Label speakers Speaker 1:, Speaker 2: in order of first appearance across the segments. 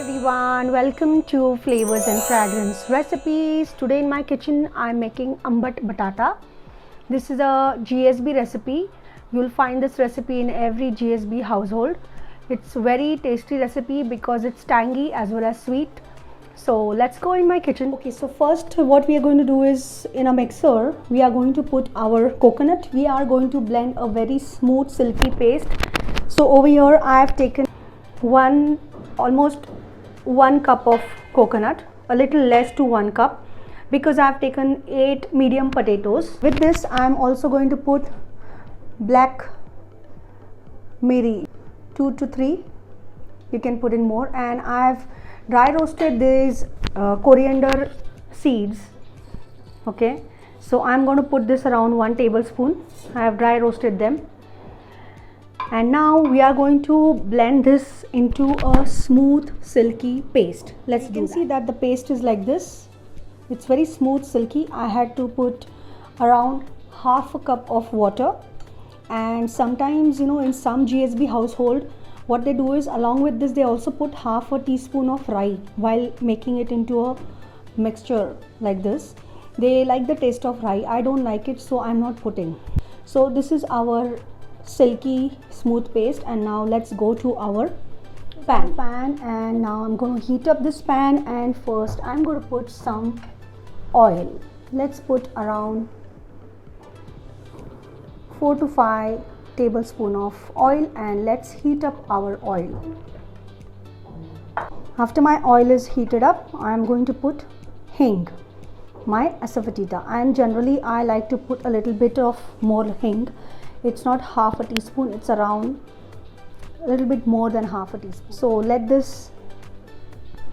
Speaker 1: everyone, welcome to Flavors and Fragrance Recipes. Today in my kitchen I'm making ambat batata. This is a GSB recipe. You'll find this recipe in every GSB household. It's very tasty recipe because it's tangy as well as sweet. So let's go in my kitchen. Okay, so first what we are going to do is, in a mixer we are going to put our coconut. We are going to blend a very smooth silky paste. So over here I have taken almost 1 cup of coconut, a little less to 1 cup, because I have taken 8 medium potatoes. With this I am also going to put black miri, 2 to 3, you can put in more, and I have dry roasted these coriander seeds. Okay, so I am going to put this around 1 tablespoon. I have dry roasted them. And now we are going to blend this into a smooth silky paste. Let's do that. You can see that the paste is like this. It's very smooth silky. I had to put around half a cup of water, and sometimes in some GSB household what they do is, along with this they also put half a teaspoon of rye while making it into a mixture like this. They like the taste of rye. I don't like it, so I'm not putting. So this is our silky smooth paste, and now let's go to our pan. And now I'm going to heat up this pan, and first I'm going to put some oil. Let's put around 4 to 5 tablespoons of oil, and let's heat up our oil. After my oil is heated up, I'm going to put hing, my asafoetida, and generally I like to put a little bit of more hing. It's not half a teaspoon, it's around a little bit more than half a teaspoon. So let this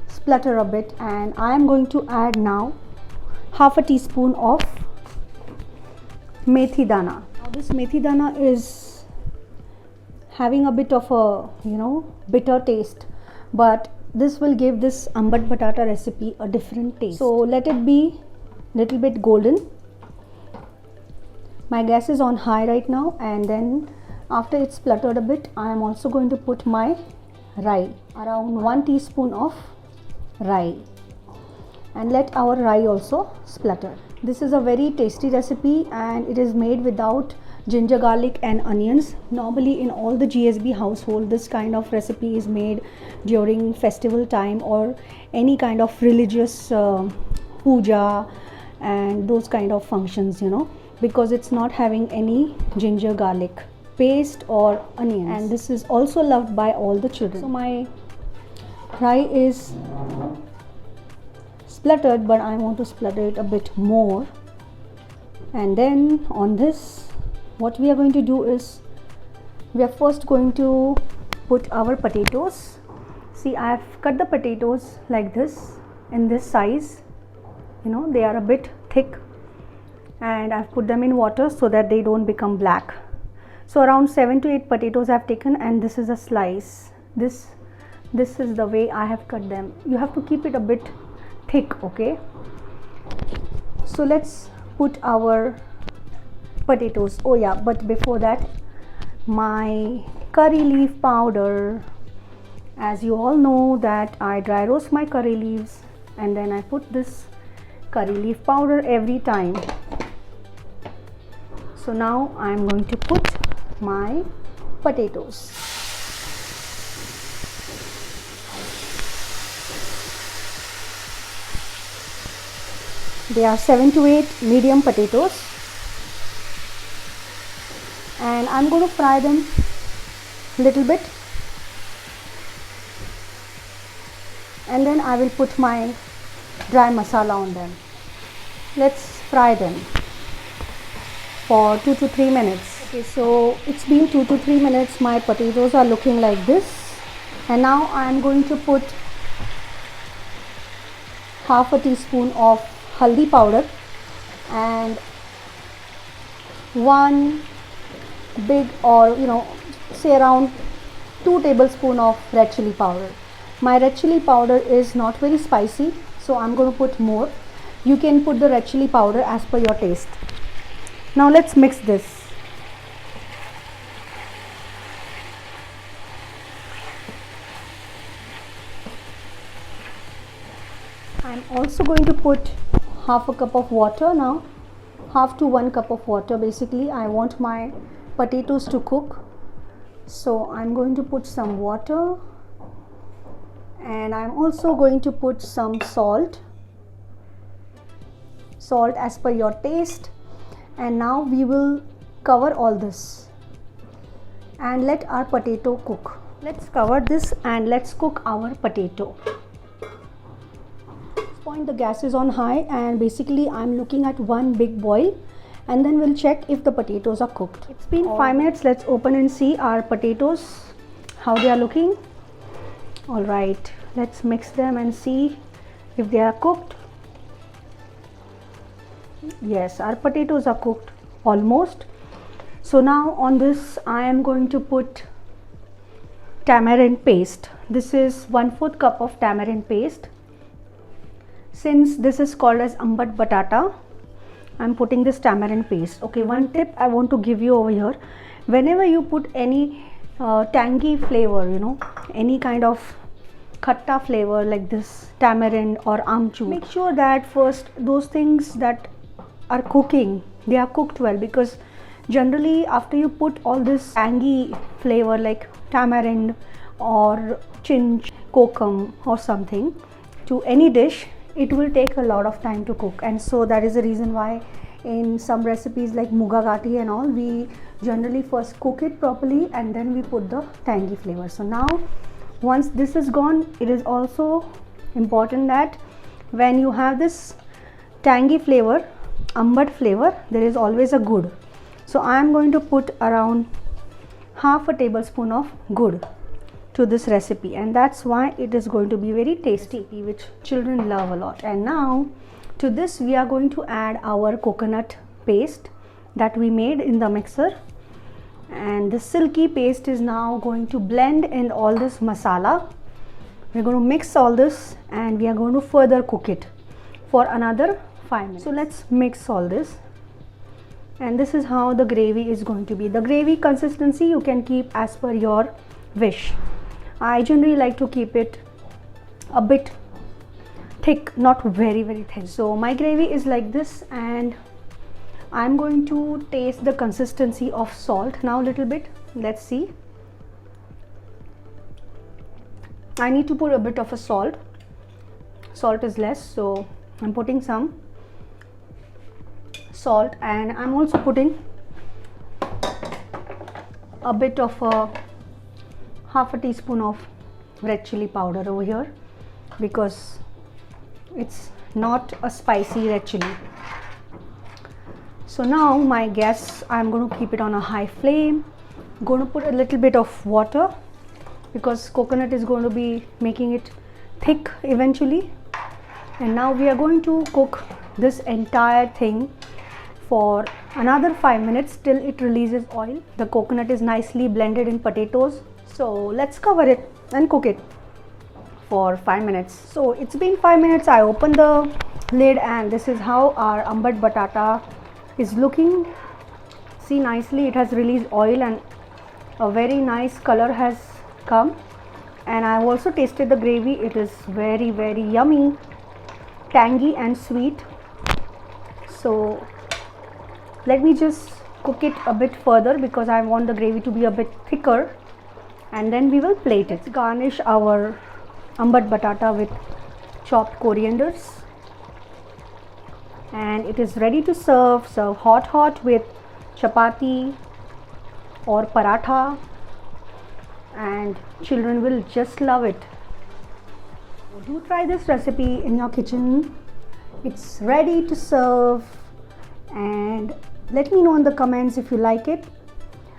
Speaker 1: splutter a bit, and I am going to add now half a teaspoon of methi dana. Now this methi dana is having a bit of a bitter taste, but this will give this ambat batata recipe a different taste. So let it be little bit golden. My gas is on high right now, and then after it's spluttered a bit, I am also going to put my rye, around 1 teaspoon of rye, and let our rye also splutter. This is a very tasty recipe, and it is made without ginger, garlic and onions. Normally in all the GSB household this kind of recipe is made during festival time or any kind of religious puja and those kind of functions, because it's not having any ginger garlic paste or onions, and this is also loved by all the children. So my rye is spluttered, but I want to splutter it a bit more. And then on this, what we are going to do is, we are first going to put our potatoes. See, I have cut the potatoes like this, in this size. They are a bit thick, and I've put them in water so that they don't become black. So around 7 to 8 potatoes I've taken, and this is a slice. This is the way I have cut them. You have to keep it a bit thick, okay? So let's put our potatoes. Oh yeah, but before that, my curry leaf powder. As you all know that I dry roast my curry leaves, and then I put this curry leaf powder every time. So now I am going to put my potatoes. They are 7 to 8 medium potatoes, and I'm going to fry them a little bit, and then I will put my dry masala on them. Let's fry them for 2 to 3 minutes. Okay, so it's been 2 to 3 minutes. My potatoes are looking like this, and now I am going to put half a teaspoon of haldi powder and 1 big, or say around 2 tablespoons of red chili powder. My red chili powder is not very spicy, so I'm going to put more. You can put the red chili powder as per your taste. Now let's mix this. I'm also going to put half a cup of water now, half to 1 cup of water. Basically, I want my potatoes to cook, so I'm going to put some water, and I'm also going to put some salt as per your taste. And now we will cover all this and let our potato cook. Let's cover this and let's cook our potato. Point the gas is on high, and basically I'm looking at one big boil, and then we'll check if the potatoes are cooked. It's been 5 minutes. Let's open and see our potatoes, how they are looking. All right, let's mix them and see if they are cooked. Yes, our potatoes are cooked almost. So now on this I am going to put tamarind paste. This is 1/4 cup of tamarind paste. Since this is called as ambat batata, I'm putting this tamarind paste. Okay, one tip I want to give you over here: whenever you put any tangy flavor, any kind of khatta flavor like this tamarind or amchur, make sure that first those things that are cooking, they are cooked well, because generally after you put all this tangy flavor like tamarind or chinch, kokum or something to any dish, it will take a lot of time to cook. And so that is the reason why in some recipes like muga gati and all, we generally first cook it properly and then we put the tangy flavor. So now once this is gone, it is also important that when you have this tangy flavor, ambat flavor, there is always a gur. So I am going to put around half a tablespoon of gur to this recipe, and that's why it is going to be very tasty, which children love a lot. And now to this we are going to add our coconut paste that we made in the mixer, and the silky paste is now going to blend in all this masala. We're going to mix all this and we are going to further cook it for another 5 minutes. So let's mix all this, and this is how the gravy is going to be. The gravy consistency you can keep as per your wish. I generally like to keep it a bit thick, not very thin. So my gravy is like this, and I'm going to taste the consistency of salt now a little bit. Let's see. I need to put a bit of a salt. Salt is less, so I'm putting some salt, and I'm also putting a bit of a half a teaspoon of red chili powder over here, because it's not a spicy red chili. So now my gas, I'm going to keep it on a high flame. I'm going to put a little bit of water because coconut is going to be making it thick eventually. And now we are going to cook this entire thing for another 5 minutes till it releases oil. The coconut is nicely blended in potatoes. So let's cover it and cook it for 5 minutes. So it's been 5 minutes. I opened the lid and this is how our ambat batata is looking. See, nicely it has released oil and a very nice color has come. And I've also tasted the gravy. It is very yummy, tangy and sweet. So let me just cook it a bit further because I want the gravy to be a bit thicker, and then we will plate it. Let's garnish our ambat batata with chopped corianders, and it is ready to serve. Serve hot with chapati or paratha, and children will just love it. Do try this recipe in your kitchen. It's ready to serve, and let me know in the comments if you like it.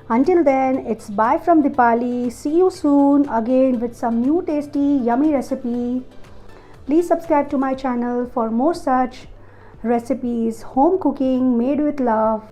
Speaker 1: Until then, it's bye from Dipali. See you soon again with some new tasty yummy recipe. Please subscribe to my channel for more such recipes, home cooking made with love.